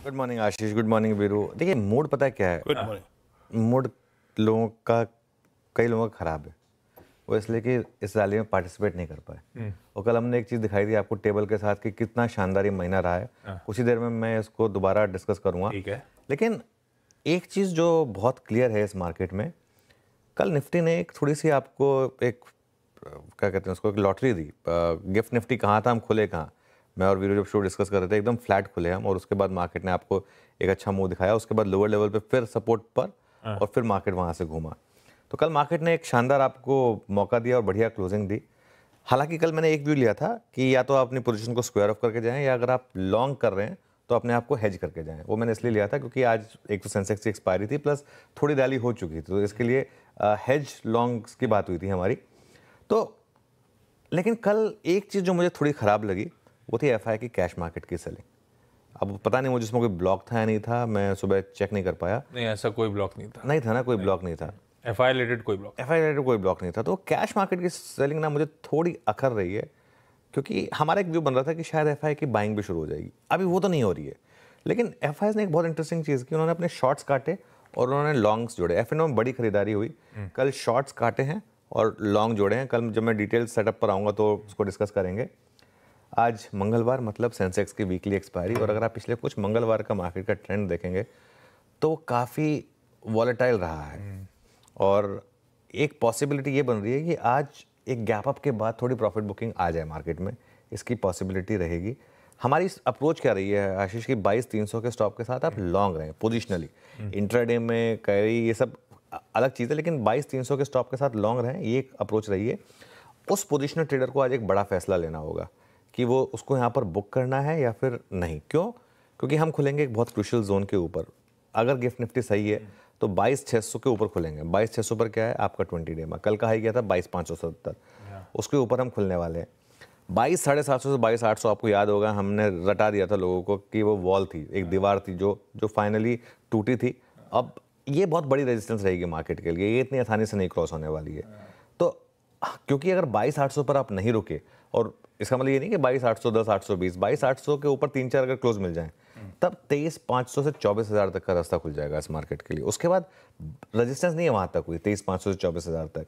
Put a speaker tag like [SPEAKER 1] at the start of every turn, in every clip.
[SPEAKER 1] Good morning आशीष, good morning Veeru. देखिए mood पता है क्या है?
[SPEAKER 2] Good morning.
[SPEAKER 1] मूड लोगों का, कई लोगों का खराब है। वो इसलिए कि इस रैली में पार्टिसिपेट नहीं कर पाए। और कल हमने एक चीज़ दिखाई थी आपको टेबल के साथ कि कितना शानदार ये महीना रहा है। कुछ ही देर में मैं इसको दोबारा डिस्कस करूंगा।
[SPEAKER 2] ठीक है।
[SPEAKER 1] लेकिन एक चीज़ जो बहुत क्लियर है इस मार्केट में, कल निफ्टी ने एक थोड़ी सी आपको एक क्या कहते हैं उसको, एक लॉटरी दी। गिफ्ट निफ्टी कहाँ था, हम खुले कहाँ। मैं और वीरू जब शो डिस्कस कर रहे थे एकदम फ्लैट खुले हम, और उसके बाद मार्केट ने आपको एक अच्छा मूव दिखाया। उसके बाद लोअर लेवल पे फिर सपोर्ट पर, और फिर मार्केट वहाँ से घूमा। तो कल मार्केट ने एक शानदार आपको मौका दिया और बढ़िया क्लोजिंग दी। हालांकि कल मैंने एक व्यू लिया था कि या तो आप अपनी पोजीशन को स्क्वायर ऑफ करके जाएं, या अगर आप लॉन्ग कर रहे हैं तो अपने आप को हेज करके जाएं। वो मैंने इसलिए लिया था क्योंकि आज एक तो सेंसेक्स की एक्सपायरी थी, प्लस थोड़ी रैली हो चुकी थी, तो इसके लिए हेज लॉन्ग्स की बात हुई थी हमारी। तो लेकिन कल एक चीज़ जो मुझे थोड़ी ख़राब लगी वो थी एफआई की कैश मार्केट की सेलिंग। अब पता नहीं मुझे इसमें कोई ब्लॉक था या नहीं था, मैं सुबह चेक नहीं कर पाया।
[SPEAKER 2] नहीं, ऐसा कोई ब्लॉक नहीं था।
[SPEAKER 1] नहीं था ना, कोई ब्लॉक नहीं था।
[SPEAKER 2] एफआई रिलेटेड कोई ब्लॉक।
[SPEAKER 1] एफआई रिलेटेड कोई ब्लॉक नहीं था। तो कैश मार्केट की सेलिंग ना मुझे थोड़ी अखर रही है, क्योंकि हमारा एक व्यू बन रहा था कि शायद एफआई की बाइंग भी शुरू हो जाएगी। अभी वो तो नहीं हो रही है। लेकिन एफआई ने एक बहुत इंटरेस्टिंग चीज़ की, उन्होंने अपने शॉर्ट्स काटे और उन्होंने लॉन्ग्स जोड़े। एफएनओ में बड़ी खरीदारी हुई। कल शॉर्ट्स काटे हैं और लॉन्ग जोड़े हैं। कल जब मैं डिटेल सेटअप पर आऊँगा तो उसको डिस्कस करेंगे। आज मंगलवार, मतलब सेंसेक्स की वीकली एक्सपायरी, और अगर आप पिछले कुछ मंगलवार का मार्केट का ट्रेंड देखेंगे तो काफ़ी वॉलेटाइल रहा है। और एक पॉसिबिलिटी ये बन रही है कि आज एक गैप अप के बाद थोड़ी प्रॉफिट बुकिंग आ जाए मार्केट में, इसकी पॉसिबिलिटी रहेगी। हमारी अप्रोच क्या रही है आशीष की, 22,300 के स्टॉप के साथ आप लॉन्ग रहें पोजिशनली। इंट्राडे में कैरी ये सब अलग चीज़ है, लेकिन 22,300 के स्टॉप के साथ लॉन्ग रहें, ये एक अप्रोच रही है। उस पोजिशनल ट्रेडर को आज एक बड़ा फैसला लेना होगा कि वो उसको यहाँ पर बुक करना है या फिर नहीं। क्यों? क्योंकि हम खुलेंगे एक बहुत क्रूशियल जोन के ऊपर। अगर गिफ्ट निफ्टी सही है तो 22,600 के ऊपर खुलेंगे। 22,600 पर क्या है आपका 20 डे में, कल का हाई गया था 22,570, उसके ऊपर हम खुलने वाले हैं। 22,750 से 22,800 आपको याद होगा, हमने रटा दिया था लोगों को कि वो वॉल थी, एक दीवार थी जो जो फाइनली टूटी थी। अब ये बहुत बड़ी रेजिस्टेंस रहेगी मार्केट के लिए, ये इतनी आसानी से नहीं क्रॉस होने वाली है। तो क्योंकि अगर 22,800 पर आप नहीं रुके, और इसका मतलब ये नहीं कि 22,810, 820, 22,800 के ऊपर 3-4 अगर क्लोज मिल जाएं, तब 23,500 से 24,000 तक का रास्ता खुल जाएगा इस मार्केट के लिए। उसके बाद रेजिस्टेंस नहीं है वहां तक हुई 23,500 से 24,000 तक।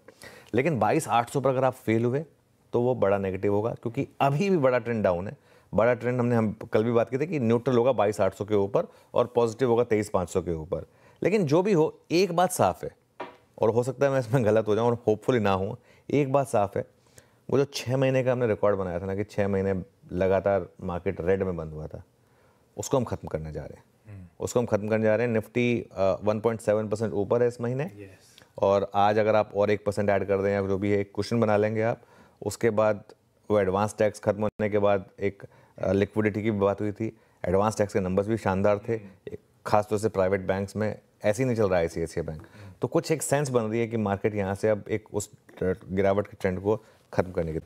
[SPEAKER 1] लेकिन 22,800 पर अगर आप फेल हुए तो वो बड़ा नेगेटिव होगा, क्योंकि अभी भी बड़ा ट्रेंड डाउन है। बड़ा ट्रेंड हम कल भी बात की थी कि न्यूट्रल होगा 22,800 के ऊपर और पॉजिटिव होगा 23,500 के ऊपर। लेकिन जो भी हो, एक बात साफ है, और हो सकता है मैं इसमें गलत हो जाऊं और होपफुली ना हूं, एक बात साफ है, वो जो 6 महीने का हमने रिकॉर्ड बनाया था ना कि 6 महीने लगातार मार्केट रेड में बंद हुआ था, उसको हम खत्म करने जा रहे हैं। उसको हम खत्म करने जा रहे हैं। निफ्टी 1.7% ऊपर है इस महीने। और आज अगर आप और 1% ऐड कर दें या जो भी है, एक क्वेश्चन बना लेंगे आप। उसके बाद वो एडवांस टैक्स खत्म होने के बाद एक लिक्विडिटी की बात हुई थी। एडवांस टैक्स के नंबर्स भी शानदार थे, खासतौर से प्राइवेट बैंक्स में ऐसे ही नहीं चल रहा है ICICI बैंक। तो कुछ एक सेंस बन रही है कि मार्केट यहाँ से अब एक उस गिरावट के ट्रेंड को खत्म करने की